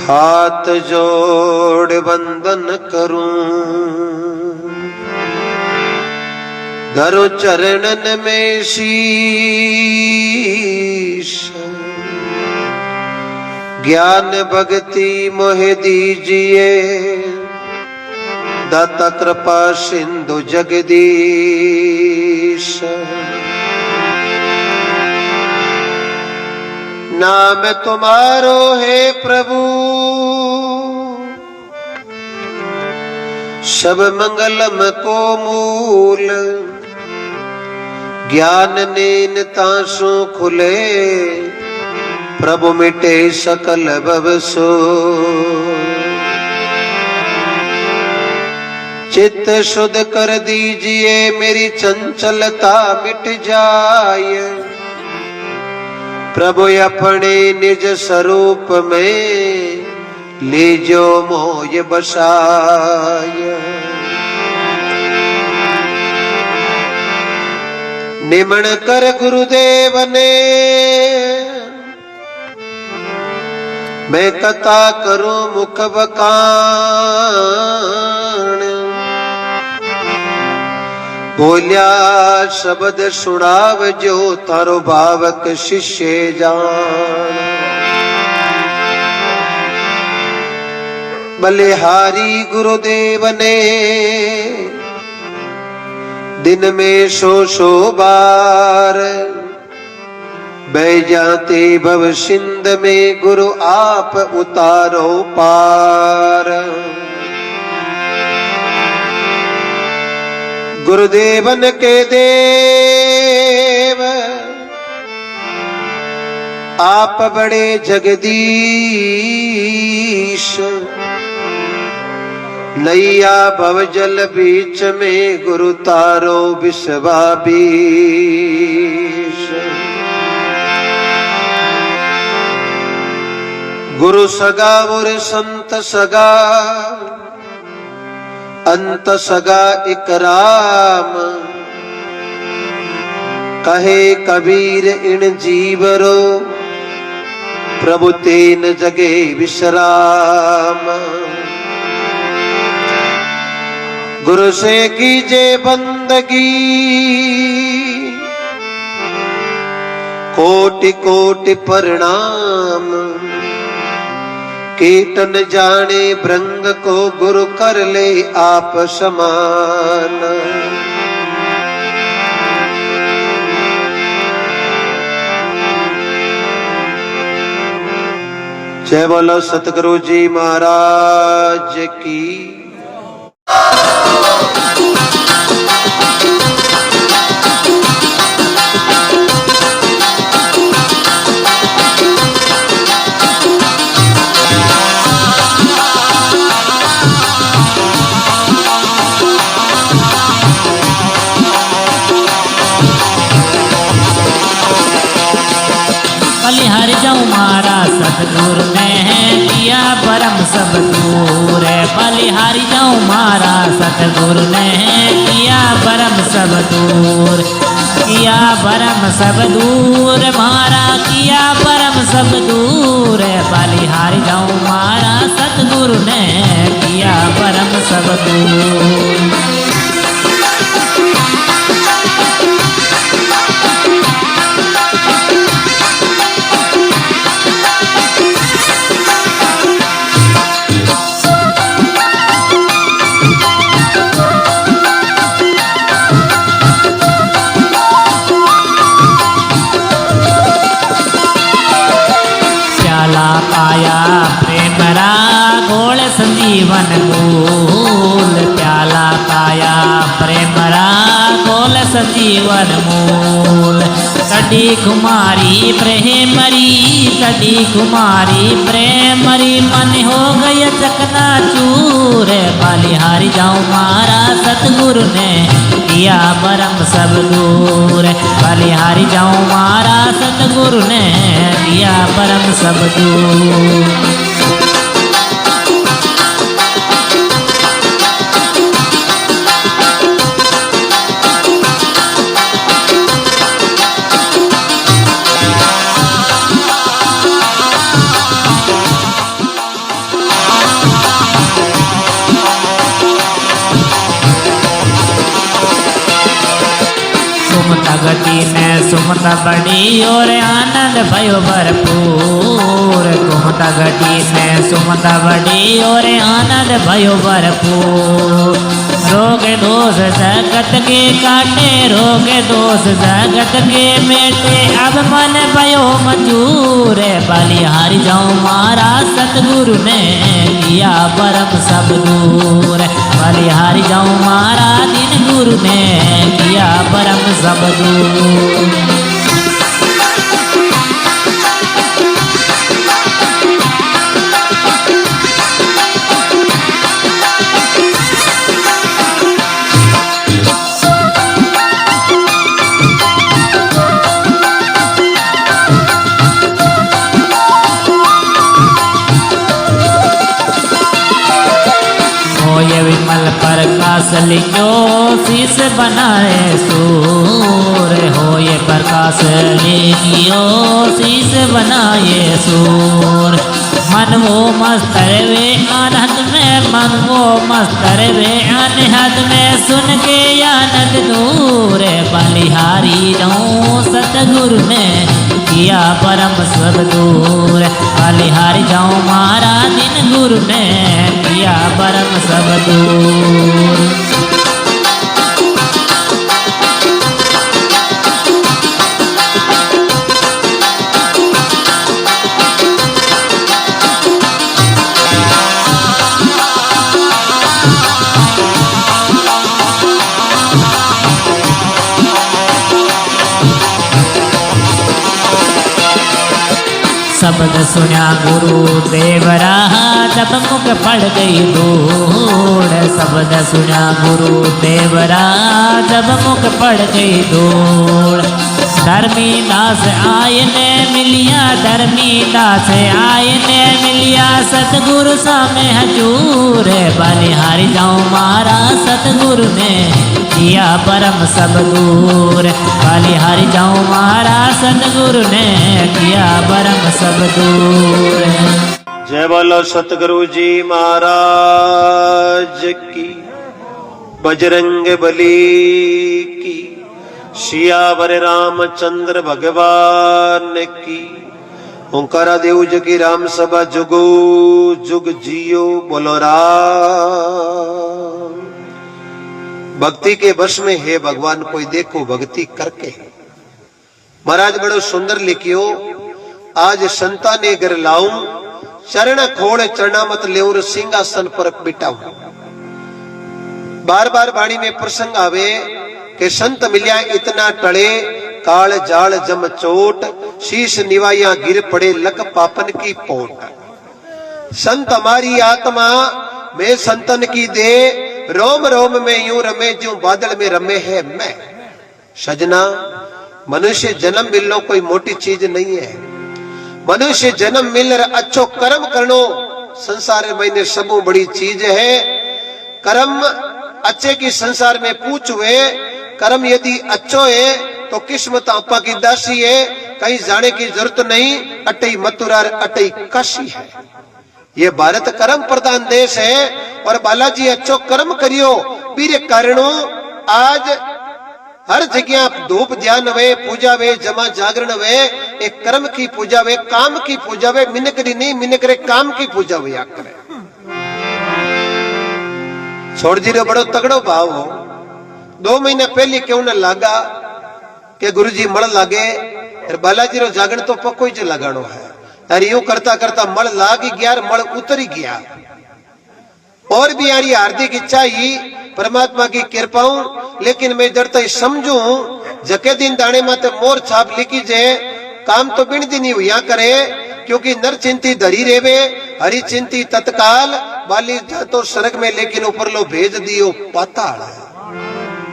हाथ जोड़ वंदन करूं, धरो चरणन में शीश। ज्ञान भक्ति मोहे दीजिए, दाता कृपा सिंधु जगदीश। नाम तुम्हारो है प्रभु, सब मंगलम को मूल। ज्ञान नेन तासु खुले, प्रभु मिटे सकल भवसो। चित्त शुद्ध कर दीजिए, मेरी चंचलता मिट जाए। प्रभु अपने निज स्वरूप में लीजो मोय बसाय। निमण कर गुरुदेव ने, मैं कथा करूं मुख बखान। बोलिया शब्द सुनाव जो, थारो भावक शिष्य जान। बलिहारी गुरुदेव ने, दिन में सौ बार बह जाते भव सिंध में। गुरु आप उतारो पार। गुरुदेवन के देव आप बड़े जगदीश। नैया भवजल बीच में, गुरु तारो विश्वाबीश। गुरु सगा और संत सगा, अंत सगा एक राम। कहे कबीर इन जीवरो, प्रभु तेन जगे विश्राम। गुरु से कीजे बंदगी, कोटि कोटि प्रणाम। कीर्तन जाने भृंग को, गुरु कर ले आप समान। जय बोलो सतगुरु जी महाराज की। बलिहारी जाऊं मारा सतगुरु ने किया परम सब दूर। बलिहारी जाऊं मारा सतगुरु ने किया परम सब दूर। किया परम सब दूर, मारा किया परम सब दूर। बलिहारी जाऊं मारा सतगुरु ने किया परम सब दूर। पाया प्रेम घोल संजीवन मूल। प्याला पाया प्रेम घोल संजीवन मूल। कड़ी कुमारी प्रेमरी, कड़ी कुमारी प्रेमरी। मन हो गय चकना चूर। बलिहारी जाऊं मारा सतगुरु ने किया परम सब दूर। बलिहारी जाऊं मारा सतगुरु ने किया परम सब दूर। सुमता बड़ी और आनंद भयो भरपूर। घूमता घटी में सुमता बड़ी और आनंद भयो भरपूर। रोग दोष जगत के काटे, रोग दोष जगत के मेटे, अब मन भयो मंजूर। बलिहारी जाऊं मारा सतगुरु ने किया परम सब दूर। बलिहारी जाऊं मारा दिन गुरु ने किया परम सब दूर। विमल प्रकाश लिखो शीश बनाए सूर। हो ये प्रकाश लिखियो शीश बनाए सूर। मन वो मस्त वे आनंद में, मन वो मस्त वे अनहद में, सुन के आनंद दूर। बलिहारी जाऊं सतगुरु ने किया परम सब दूर। बलिहारी जाऊं मारा दिन गुरु ने किया परम सब दूर। शब्द सुना गुरु देवरा जब मुख पड़ गई धूड़। शब्द सुना गुरु देवरा जब मुख पड़ गई धूड़। धर्मी दास आय ने मिलिया, धर्मी दास आय ने मिलिया, सतगुरु सामे हजूर। बलिहारी जाऊं मारा सतगुरु ने किया परम सब दूर। बलिहारी जाऊं मारा सतगुरु ने किया परम सब दूर। जय बोलो सतगुरु जी महाराज की, बजरंग बली की, सियावर रामचंद्र भगवान की। ओंकारा देव जगी राम सभा जुगो जुग जियो बोलो राम। भक्ति के वश में है भगवान कोई देखो भक्ति करके। महाराज बड़ो सुंदर लिखियो, आज संता ने घर लाऊं, चरण खोड़ चरणामत लेऊं, सिंहासन पर बिठाऊं। बार बार वाणी में प्रसंग आवे कि संत मिलिया इतना टले, काल जाल जम चोट, शीश निवाया गिर पड़े लक पापन की पोट। संत हमारी आत्मा में संतन की दे, रोम रोम में यूं रमे जो बादल में रमे है मैं। सजना मनुष्य जन्म मिलना कोई मोटी चीज नहीं है। मनुष्य जन्म मिल अच्छो कर्म करनो संसार में सबो बड़ी चीज है। कर्म अच्छे की संसार में पूछ हुए, कर्म यदि अच्छो है तो किस्मत आपा की दासी है, कहीं जाने की जरूरत नहीं। अटई मथुरा अटई काशी है। ये भारत कर्म प्रधान देश है और बालाजी अच्छो कर्म करियो, बीरे कारणों आज हर जगह धूप ध्यान वे, पूजा वे, जमा जागरण वे, एक कर्म की पूजा वे, काम की पूजा वे, मिनकरी नहीं मिनकरे काम की पूजा वे करे। छोड़ जी रो बड़ो तगड़ो भाव हो। 2 महीने पहले क्यों न लागा कि गुरुजी मल लागे, बालाजी रो जागरण तो पक्को ही लगानो है। यार यूं करता करता मल लाग ही गया, मल उतर ही गया। और भी यारी हार्दिक इच्छा ही परमात्मा की कृपाऊं, लेकिन मैं डरता ही समझू जके दिन दाने माते मोर छाप लिखी जे, काम तो बिन दिन ही हुआ करे। क्योंकि नर चिंती धरी रेवे, हरि चिंती तत्काल। बाली तो स्वर्ग में लेकिन ऊपर लो भेज दियो पाताल।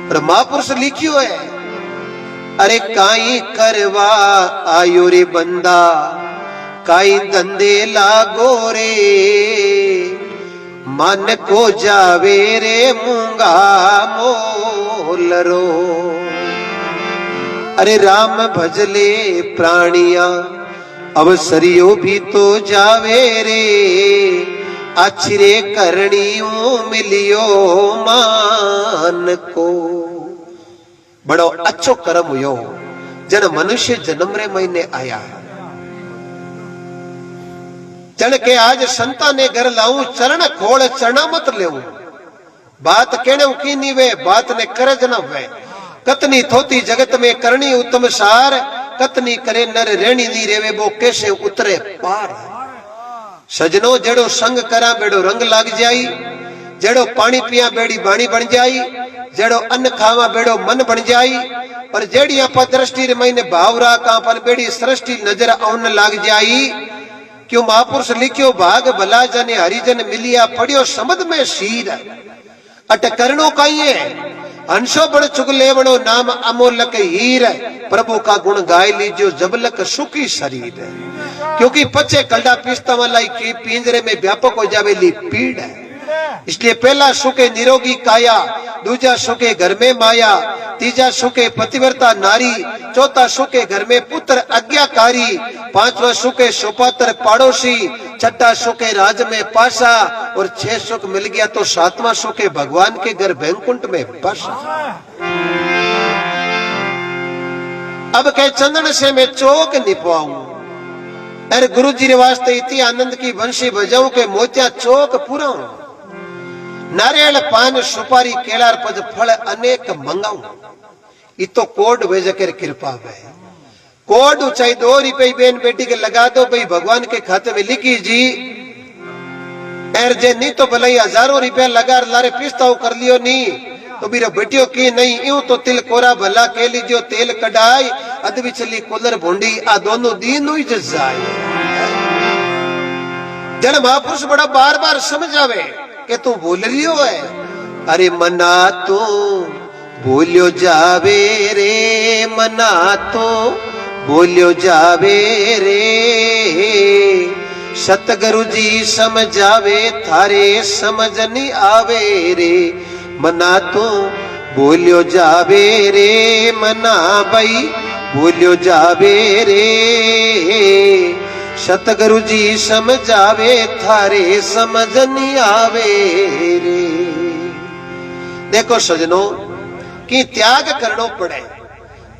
पर महापुरुष लिखियो है, अरे काई करवा आयो रे बंदा, काई धंधे लागो रे, मन को जावे रे मूंगा मोलरो। अरे राम भजले प्राणिया, अवसरियो भी तो जावे रे, आछरे करनियों मिलियो मान को। बड़ो अच्छो कर्म हुयो, जन मनुष्य जन्म रे महीने आया। जन के आज संता ने घर लाऊं चरण खोल चरणा मत लेऊं। बात कहने की नहीं वे बात ने कर न वे। कतनी थोती जगत में करनी उत्तम सार, कतनी करे नर रेणी नी रेवे वो कैसे उतरे पार। सजनो जेड़ो संग करा बेड़ो रंग लाग जाई, जेड़ो पानी पिया बेड़ी बाणी बन जाई, जेड़ो अन्न खावा बेड़ो मन बन जाई। और जेड़ी आपा दृष्टि रे महीने भावरा का अपन बेड़ी सृष्टि नजर आउन लाग जाई। क्यों महापुरुष लिखियो भाग भला जने हरिजन मिलिया पड़ियो समझ में शीर। अट करनो काइए हंसो बड़ चुग लेवणो नाम अमोलक हीर। प्रभु का गुण गाय लीजियो जबलक सुखी शरीर। क्योंकि पचे कलडा पिस्ता वाला की पिंजरे में व्यापक हो जावेली पीड़ है। इसलिए पहला सुखे निरोगी काया, दूजा सुखे घर में माया, तीजा सुखे पतिव्रता नारी, चौथा सुखे घर में पुत्र आज्ञाकारी, पांचवा सुखे सुपात्र पाड़ोसी, छठा सुखे राज में पासा, और 6 सुख मिल गया तो 7वां सुखे भगवान के घर वैकुंठ में बसा। अब कह चंदन से मैं चौक निपवाऊं, अरे गुरु जी रे वास्ते इतनी आनंद की बंशी बजाऊं के मोतिया चौक पुराऊं। नारियल पान सुपारी केलार पद फल अनेक मंगाऊं। इतो कोड भेज कर कृपा है। कोड ऊंचाई 2 रुपये बेन बेटी के लगा दो भाई भगवान के खाते में लिखी जी। एर जे नहीं तो भले हजारों रुपया लगा लारे पिस्ताओ कर लियो नहीं तो बीरो बेटियों की नहीं यूं तो तिल कोरा भला के लीजियो तेल कढ़ाई अध बिचली कुलर भूंडी आ दोनों दिन हुई जाए। जन महापुरुष बड़ा बार बार समझावे कि तू भूल रियो है। अरे मना तू भूलियो जावे रे, मना तो भूलियो जावे रे। सतगुरु जी समझावे थारे समझ नहीं आवे रे। मना तो भूलियो जावे रे, मना भाई भूलियो जावे रे। सतगुरु जी समझावे थारे समझ नहीं आवे रे। देखो सजनों कि त्याग करनो पड़े।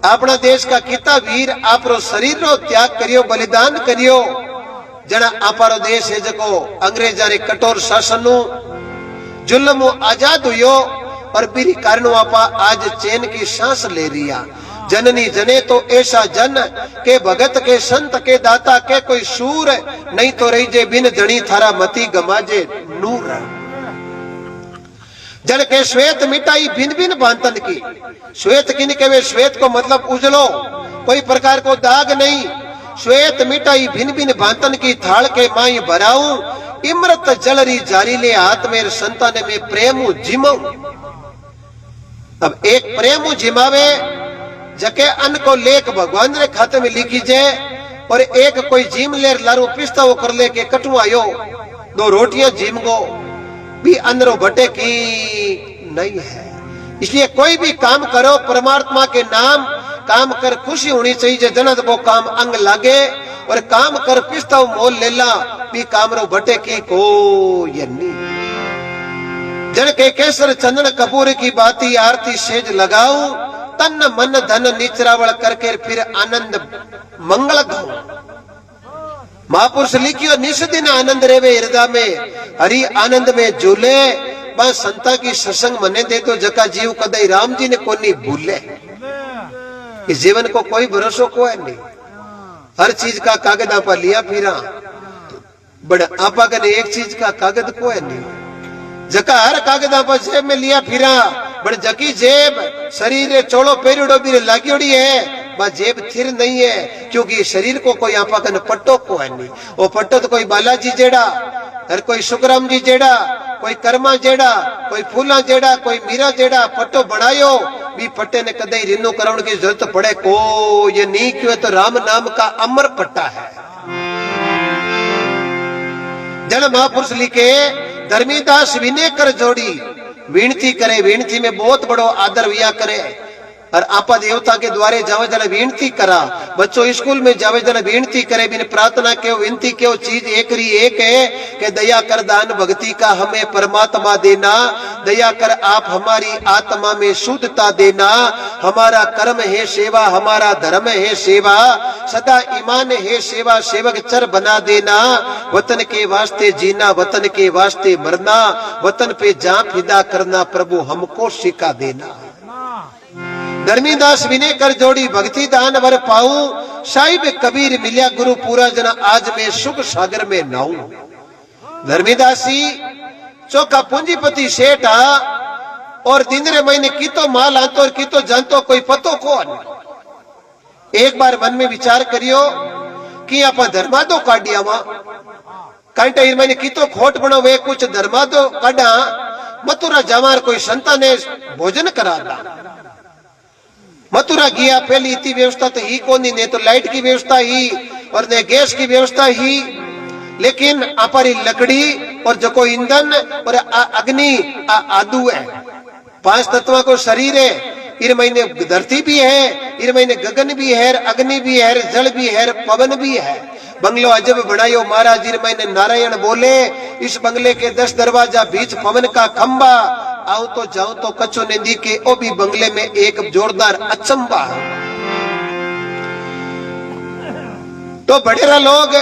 अपना देश का किता वीर आपरो शरीर रो त्याग करियो, बलिदान करियो। जना आपारो देश है जको अंग्रेजा रे कठोर शासन जुल्म आजाद हुयो और बीरी कारण आपा आज चैन की सांस ले रिया। जननी जने तो ऐसा जन के भगत के संत के दाता के कोई सूर, नहीं तो रही जे बिन जनी थारा मती गमाजे नूर। जन के श्वेत मिटाई भिन्न भिन्न भांतन की। श्वेत किन के वे श्वेत को मतलब उजलो, कोई प्रकार को दाग नहीं। श्वेत मिटाई भिन्न भिन्न भांतन की थाल के माई भराऊं। इमृत जलरी जारी ले हाथ में संतान में प्रेम जिमाऊं। अब एक प्रेम जिमावे जके अन्न को लेख भगवान रे खाते में लिखी जाए और एक कोई जिम ले लारू पिस्ता वो कर ले के कटवायो 2 रोटियां जिम गो भी अंदरों भटे की नहीं है। इसलिए कोई भी काम करो परमात्मा के नाम काम कर खुशी होनी चाहिए। जनत वो काम अंग लागे और काम कर पिस्ता मोल ले ला भी काम रो भटे की को ये नहीं। जन के केसर चंदन कपूर की बाती आरती सेज लगाऊं। तन मन धन निचरावल करके फिर आनंद मंगल गाऊं। महापुरुष लिखियो निस दिन आनंद रेवे हृदय में, हरि आनंद में झूले। बस संता की सत्संग मने दे तो जका जीव कदई राम जी ने को नहीं भूले। इस जीवन को कोई भरोसा को है नहीं। हर चीज का कागज आपा लिया फिरा, बड़ा आपा कने एक चीज का कागज को है नहीं। जका हर कागज आपा जेब में लिया फिरा, बड़ जकी जेब शरीर चोड़ो पेरियोड़ो भी लागियोड़ी है, बा जेब थिर नहीं है। क्योंकि शरीर को कोई आपा कने पट्टो को है नहीं। वो पट्टो तो कोई बालाजी जेड़ा, हर कोई सुखराम जी जेड़ा, कोई कर्मा जेड़ा, कोई फूला जेड़ा, कोई मीरा जेड़ा पट्टो बनायो भी पट्टे ने कदे रिन्नो कराउण की जरूरत पड़े को ये नहीं। क्यों तो राम नाम का अमर पट्टा है। जन महापुरुष लिखे धर्मीदास विनय कर जोड़ी, विनती करे, विनती में बहुत बड़ो आदर विया करे। और आपा देवता के द्वारे जावे जना विनती करा, बच्चों स्कूल में जावे जना विनती करे, बिन प्रार्थना के विनती के चीज एक है कि दया कर दान भक्ति का हमें परमात्मा देना, दया कर आप हमारी आत्मा में शुद्धता देना, हमारा कर्म है सेवा, हमारा धर्म है सेवा, सदा ईमान है सेवा, सेवक चर बना देना, वतन के वास्ते जीना, वतन के वास्ते मरना, वतन पे जान फिदा करना, प्रभु हमको सिखा देना। धर्मीदास विनय कर जोड़ी भक्ति दान वर पाऊं, साहिब कबीर मिलिया गुरु पूरा जना, आज मैं सुख सागर में नाऊं। धर्मीदासी चौका पूंजीपति सेठ और दिन रे महीने की तो माल आतो और की तो जानतो कोई पतो कौन। एक बार मन में विचार करियो कि आप धर्मादो काटिया कांटे मैंने की तो खोट बनो वे कुछ धर्मादो काटा मथुरा जमार कोई संता ने भोजन करा दा। मथुरा गया पहली इतनी व्यवस्था तो ही कोनी, ने तो लाइट की व्यवस्था ही और ने गैस की व्यवस्था ही, लेकिन अपारी लकड़ी और जो को ईंधन और अग्नि आदू है, 5 तत्वों को शरीर है, इन महीने धरती भी है, इन महीने गगन भी है, अग्नि भी है, जल भी है, पवन भी है। बंगलो अजब बनायो महाराज, इन महीने नारायण बोले, इस बंगले के 10 दरवाजा, बीच पवन का खंबा, आओ तो जाओ तो कच्चो ने दिखे, ओ भी बंगले में एक जोरदार अचंबा। तो बड़ेरा लोग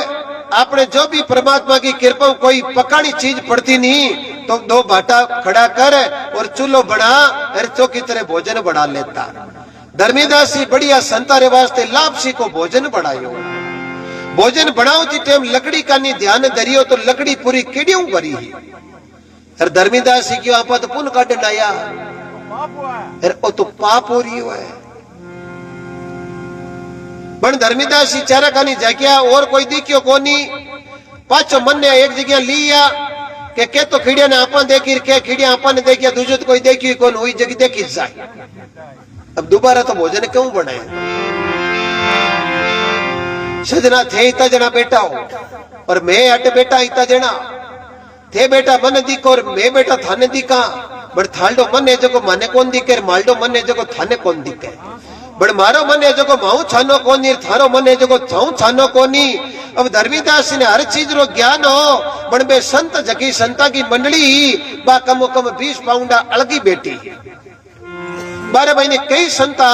आपने जो भी परमात्मा की कृपा कोई पकानी चीज पड़ती नहीं तो 2 भाटा खड़ा कर और चूल्हो बना और चौकी तरह भोजन बना लेता। धर्मीदासी बढ़िया संता रे वास्ते लापसी को भोजन बढ़ायो, भोजन बनाओ जी टाइम लकड़ी का नहीं ध्यान धरियो तो लकड़ी पूरी कीड़ियों भरी है। धर्मीदासी क्यों आपा तो पुन काटन आया, ओ तो पाप हो रही है। बन धर्मीदासी चारा खानी जाकिया और कोई दिखियो कोनी, पाचो मन ने एक जगह लिया के तो खिड़िया ने आपा देखी के खिड़िया आपा ने देखिया, दूसरे तो कोई देखी कौन हुई जगह देखी जाए। अब दोबारा तो भोजन क्यों बनाए? सजना थे इतना जना बेटा हो और मैं अट बेटा इतना जना थे बेटा मन दिख और मैं बेटा थाने दिखा, बड़ थालडो मन है जो माने कौन दिखे, मालडो मन है जो थाने कौन दिखे, बड़ मारो मन है जो माऊ छानो कोनी, थारो मन है जो थाऊ छानो कोनी। अब धर्मीदास ने हर चीज रो ज्ञान हो, बण बे संत जकी संता की मंडली बा कमो कम 20 पाउंडा अलगी बेटी, 12 महीने कई संता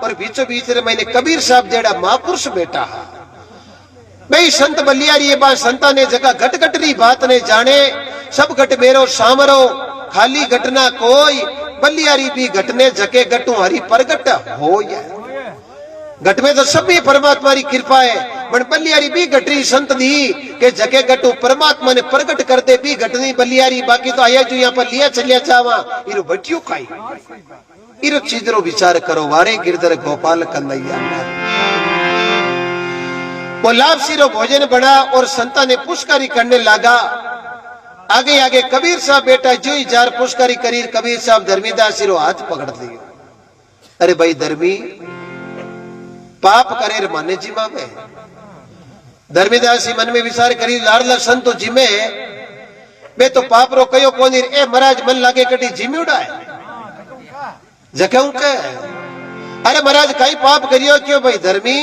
और बीचों बीच महीने कबीर साहब जेड़ा महापुरुष बेटा, भाई संत बलियारी बा संता ने जगह घट घटरी बात ने जाने, सब घट मेरो सामरो खाली घटना कोई, बलियारी भी घटने जके घटू हरि प्रगट हो। घट में तो सभी परमात्मा की कृपा है, बट बलियारी भी घटरी संत दी के जके घटू परमात्मा ने प्रगट करते भी घटनी बलियारी, बाकी तो आया जो यहाँ पर लिया चलिया चावा इरो बटियो खाई। इरो चीजरो विचार करो, वारे गिरधर गोपाल कन्हैया वो लापसी रो भोजन बना और संता ने पुष्कारी करने लगा। आगे आगे कबीर साहब बेटा जो ही जार पुष्कारी करी, कबीर साहब धर्मीदास रो हाथ पकड़ लियो। अरे भाई धर्मी पाप करे माने जिमा में। धर्मीदास मन में विचार करी, लाडला संतो जिमे बे तो पाप रो कयो कोनी, ए महाराज मन लागे कटी जिम्यूडा है जक्यों के। अरे महाराज कई पाप करियो क्यों? भाई धर्मी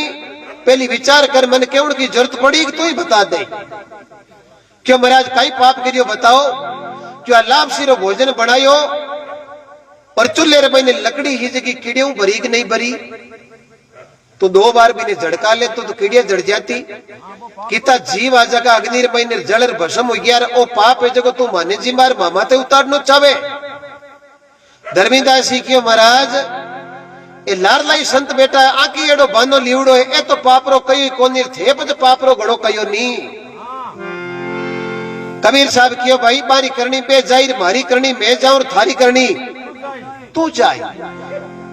पहली विचार कर, मन क्यों की जरूरत पड़ी तो ही बता दे। क्यों महाराज कई पाप करियो बताओ? क्यों लापसी रो भोजन बनायो और चूल्हे रे मैंने लकड़ी ही जगी कीड़ियों भरी कि नहीं भरी, तो 2 बार भी ने झड़का ले तो कीड़िया जड़ जाती। किता जीव आ जगह अग्नि रे मैंने जलर भस्म हो गया, ओ पाप है जगह तू माने जी मार मामा ते उतारनो चावे। धर्मीदास जी क्यों महाराज ए लारलाई संत बेटा आकी एडो बानो लीवड़ो है, ए तो पापरो कई कोनी थे पज पापरो घणो कयो नी। कबीर साहब क्यों भाई बारी करनी पे जाहिर मारी करनी मैं जाऊं, थारी करनी तू जाए।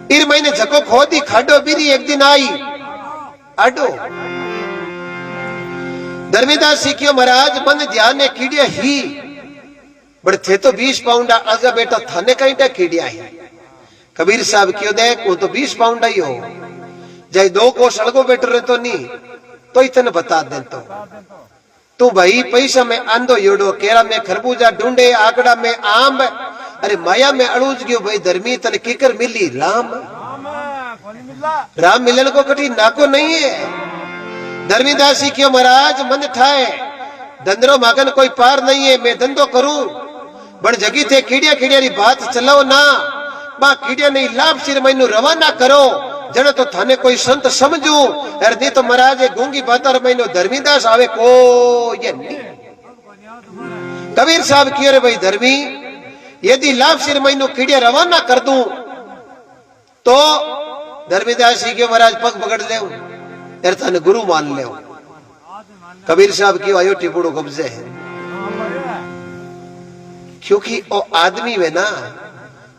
इर महीने जको खोदी खाडो बीरी एक दिन आई आडो। धर्मीदास सीखियो महाराज मन ध्यान ने कीड़िया ही बड़े थे तो 20 पाउंडा आजा बेटा थाने कहीं कीड़िया ही। कबीर साहब क्यों देख वो तो 20 पाउंड ही हो जाए, 2 कोस अलगो बेटर रहे तो नहीं तो इतने बता दे तो तू भाई पैसा में आंदो योडो, केरा में खरबूजा ढूंढे, आकड़ा में आम, अरे माया में अड़ूज गयो भाई धर्मी तने किकर मिली राम। राम मिलन को कठी नाको नहीं है। धर्मीदास जी क्यों महाराज मन ठाए धंधरो मागन कोई पार नहीं है। मैं धंधो करूं बड़ जगी थे कीड़िया कीड़िया री बात चलाओ ना बा कीड़िया नहीं लाभ सिर मैनू रवाना करो जड़ तो थाने कोई संत समझू अरे नहीं तो महाराज गूंगी बातर मैनू धर्मीदास आवे को ये नहीं। कबीर साहब क्यों रे भाई धर्मी यदि लाभ सिर मैनू कीड़िया रवाना कर दूं तो धर्मीदास जी के महाराज पग पकड़ ले यार थाने गुरु मान ले। कबीर साहब क्यों आयो टिपुड़ो कब्जे है क्योंकि वो आदमी में ना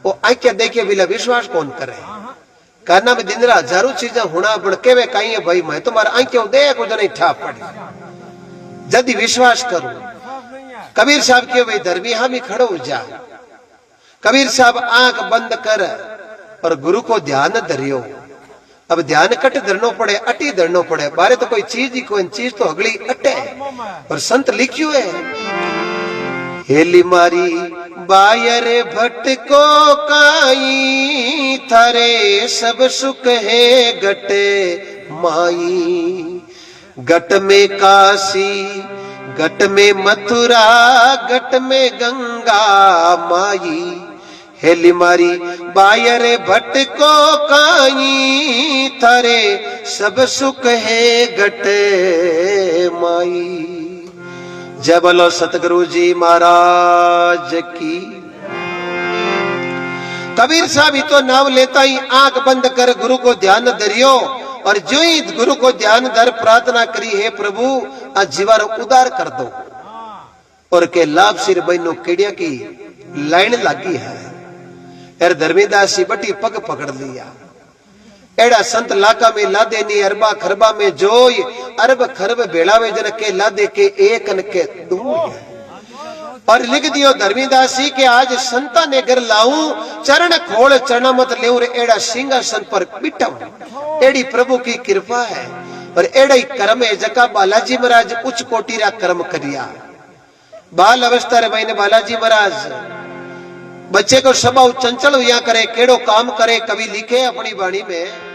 वो आंखें देखे बिना विश्वास कौन करे। कहना में दिन रात हजारों चीजें होना बड़ के वे कहीं है भाई मैं तुम्हारा आंखें देख कुछ नहीं ठाप पड़ी जल्दी विश्वास करूं। कबीर साहब के भाई धर्मी हम ही खड़ो जा। कबीर साहब आंख बंद कर और गुरु को ध्यान धरियो। अब ध्यान कट धरनो पड़े अटी धरनो पड़े बारे तो कोई चीज ही कोई चीज तो अगली अटे। और संत लिखियो है हेली मारी बायर भटको काई थारे सब सुख है गटे माई। गट में काशी गट में मथुरा गट में गंगा माई। हेली मारी बायर भटको काई थारे सब सुख है गटे माई। जय बोलो सतगुरु जी महाराज की। कबीर साहब ही तो नाम लेता ही आंख बंद कर गुरु को ध्यान धरियो और जो ही गुरु को ध्यान धर प्रार्थना करी है प्रभु आज जीवन उदार कर दो और के लाभ सिर बहनों केड़िया की लाइन लगी है। यार धर्मीदास जी बटी पग पकड़ लिया एड़ा संत लाका में लादे नी अरबा खरबा में जोई अरब खरब बेड़ावे जन के लादे के एक न के दो। और लिख दियो धर्मीदास जी के आज संता ने घर लाऊं चरण खोल चरण मत ले एड़ा सिंहासन पर बिठम एड़ी प्रभु की कृपा है। और एड़ा ही कर्म है जका बालाजी महाराज उच्च कोटि रा कर्म करिया। बाल अवस्था रे भाई बालाजी महाराज बच्चे को स्वभाव चंचल हुआ करे केड़ो काम करे कभी लिखे अपनी वाणी में